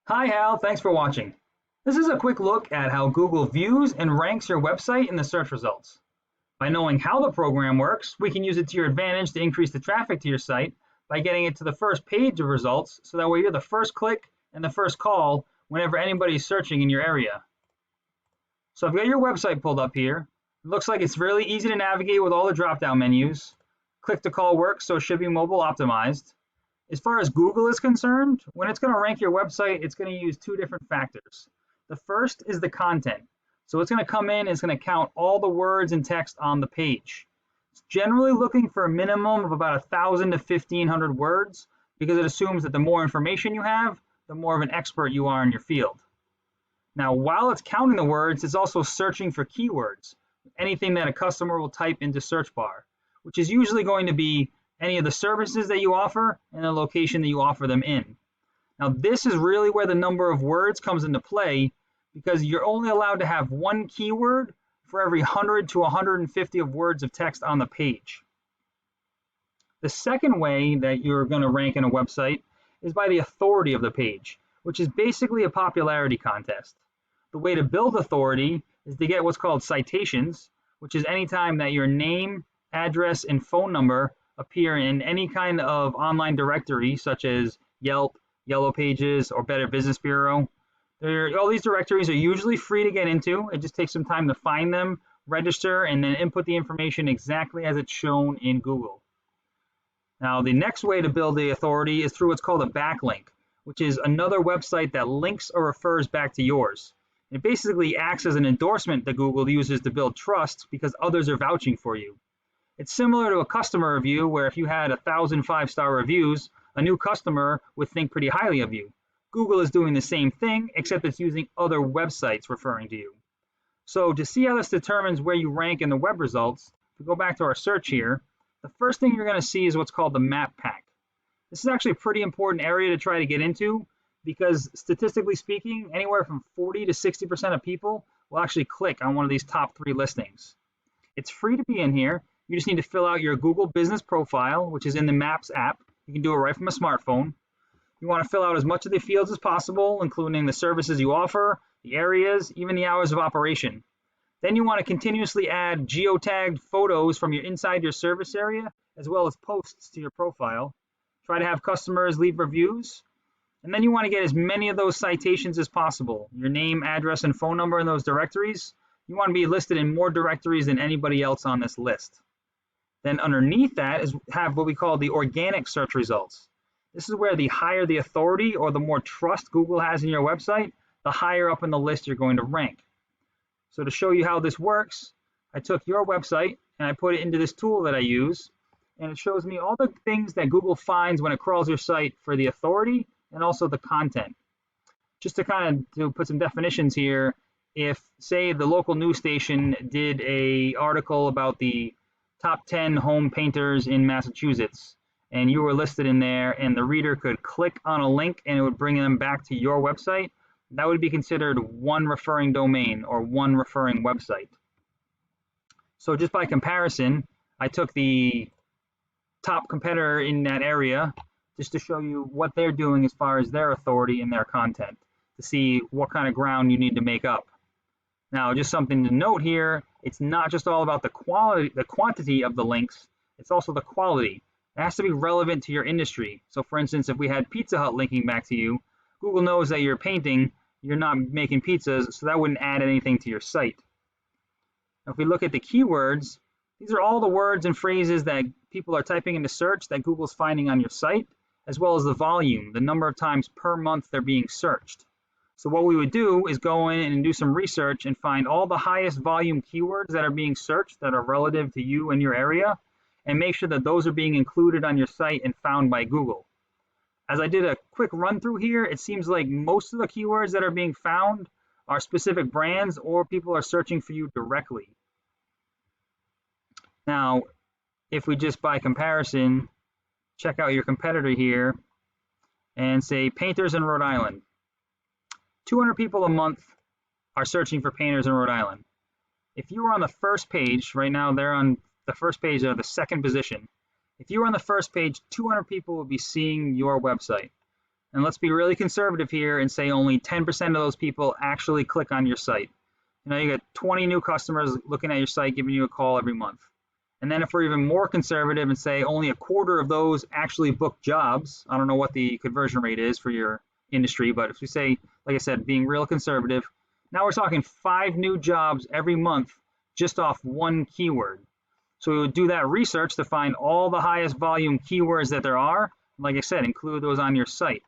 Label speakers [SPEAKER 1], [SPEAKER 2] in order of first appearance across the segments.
[SPEAKER 1] Hi Hal, thanks for watching. This is a quick look at how Google views and ranks your website in the search results. By knowing how the program works, we can use it to your advantage to increase the traffic to your site by getting it to the first page of results so that way you're the first click and the first call whenever anybody's searching in your area. So I've got your website pulled up here. It looks like it's really easy to navigate with all the drop-down menus. Click to call works, so it should be mobile optimized. As far as Google is concerned, when it's going to rank your website, it's going to use two different factors. The first is the content. So it's going to come in and it's going to count all the words and text on the page. It's generally looking for a minimum of about 1,000 to 1,500 words because it assumes that the more information you have, the more of an expert you are in your field. Now, while it's counting the words, it's also searching for keywords, anything that a customer will type into search bar, which is usually going to be any of the services that you offer and the location that you offer them in. Now, this is really where the number of words comes into play because you're only allowed to have one keyword for every 100 to 150 of words of text on the page. The second way that you're going to rank in a website is by the authority of the page, which is basically a popularity contest. The way to build authority is to get what's called citations, which is any time that your name, address, and phone number appear in any kind of online directory, such as Yelp, Yellow Pages, or Better Business Bureau. All these directories are usually free to get into. It just takes some time to find them, register, and then input the information exactly as it's shown in Google. Now, the next way to build the authority is through what's called a backlink, which is another website that links or refers back to yours. It basically acts as an endorsement that Google uses to build trust because others are vouching for you. It's similar to a customer review where if you had 1,000 five-star reviews, a new customer would think pretty highly of you. Google is doing the same thing, except it's using other websites referring to you. So to see how this determines where you rank in the web results, if we go back to our search here, the first thing you're going to see is what's called the map pack. This is actually a pretty important area to try to get into because statistically speaking, anywhere from 40 to 60% of people will actually click on one of these top 3 listings. It's free to be in here. You just need to fill out your Google business profile, which is in the Maps app. You can do it right from a smartphone. You want to fill out as much of the fields as possible, including the services you offer, the areas, even the hours of operation. Then you want to continuously add geotagged photos from inside your service area, as well as posts to your profile. Try to have customers leave reviews. And then you want to get as many of those citations as possible. Your name, address, and phone number in those directories. You want to be listed in more directories than anybody else on this list. Then underneath that is have what we call the organic search results. This is where the higher the authority or the more trust Google has in your website, the higher up in the list you're going to rank. So to show you how this works, I took your website and I put it into this tool that I use, and it shows me all the things that Google finds when it crawls your site for the authority and also the content. Just to kind of put some definitions here, if say the local news station did an article about the top 10 home painters in Massachusetts, and you were listed in there, and the reader could click on a link and it would bring them back to your website, that would be considered one referring domain or one referring website. So just by comparison, I took the top competitor in that area just to show you what they're doing as far as their authority and their content to see what kind of ground you need to make up. Now, just something to note here, it's not just all about the quantity of the links, it's also the quality. It has to be relevant to your industry. So for instance, if we had Pizza Hut linking back to you, Google knows that you're painting, you're not making pizzas, so that wouldn't add anything to your site. Now, if we look at the keywords, these are all the words and phrases that people are typing into search that Google's finding on your site, as well as the volume, the number of times per month they're being searched. So what we would do is go in and do some research and find all the highest volume keywords that are being searched that are relative to you and your area, and make sure that those are being included on your site and found by Google. As I did a quick run through here, it seems like most of the keywords that are being found are specific brands or people are searching for you directly. Now, if we just by comparison, check out your competitor here and say painters in Rhode Island. 200 people a month are searching for painters in Rhode Island. If you were on the first page, right now they're on the first page, they're the second position. If you were on the first page, 200 people would be seeing your website. And let's be really conservative here and say only 10% of those people actually click on your site. You get 20 new customers looking at your site, giving you a call every month. And then if we're even more conservative and say only a quarter of those actually book jobs, I don't know what the conversion rate is for your industry, but if we say, like I said, being real conservative, now we're talking 5 new jobs every month just off one keyword. So we would do that research to find all the highest volume keywords that there are. Like I said, include those on your site.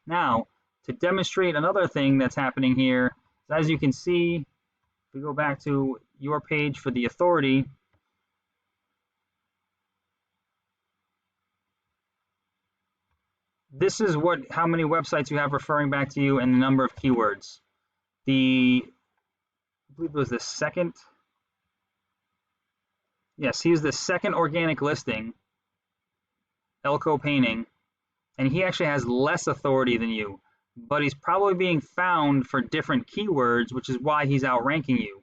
[SPEAKER 1] Now, to demonstrate another thing that's happening here, as you can see, if we go back to your page for the authority, this is how many websites you have referring back to you and the number of keywords. I believe it was the second. Yes, he's the second organic listing, Elko Painting, and he actually has less authority than you, but he's probably being found for different keywords, which is why he's outranking you.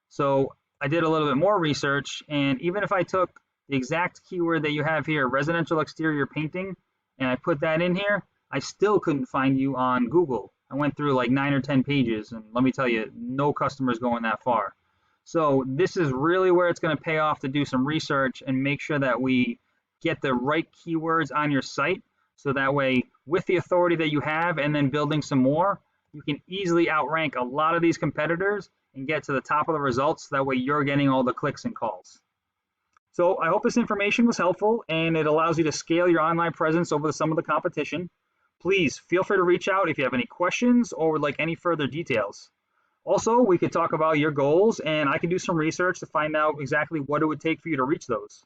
[SPEAKER 1] So I did a little bit more research, and even if I took the exact keyword that you have here, residential exterior painting, and I put that in here, I still couldn't find you on Google. I went through like 9 or 10 pages, and let me tell you, no customers going that far. So this is really where it's going to pay off to do some research and make sure that we get the right keywords on your site, so that way with the authority that you have and then building some more, you can easily outrank a lot of these competitors and get to the top of the results. That way you're getting all the clicks and calls. So I hope this information was helpful and it allows you to scale your online presence over some of the competition. Please feel free to reach out if you have any questions or would like any further details. Also, we could talk about your goals and I can do some research to find out exactly what it would take for you to reach those.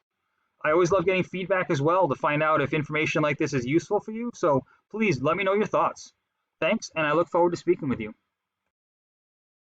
[SPEAKER 1] I always love getting feedback as well to find out if information like this is useful for you. So please let me know your thoughts. Thanks, and I look forward to speaking with you.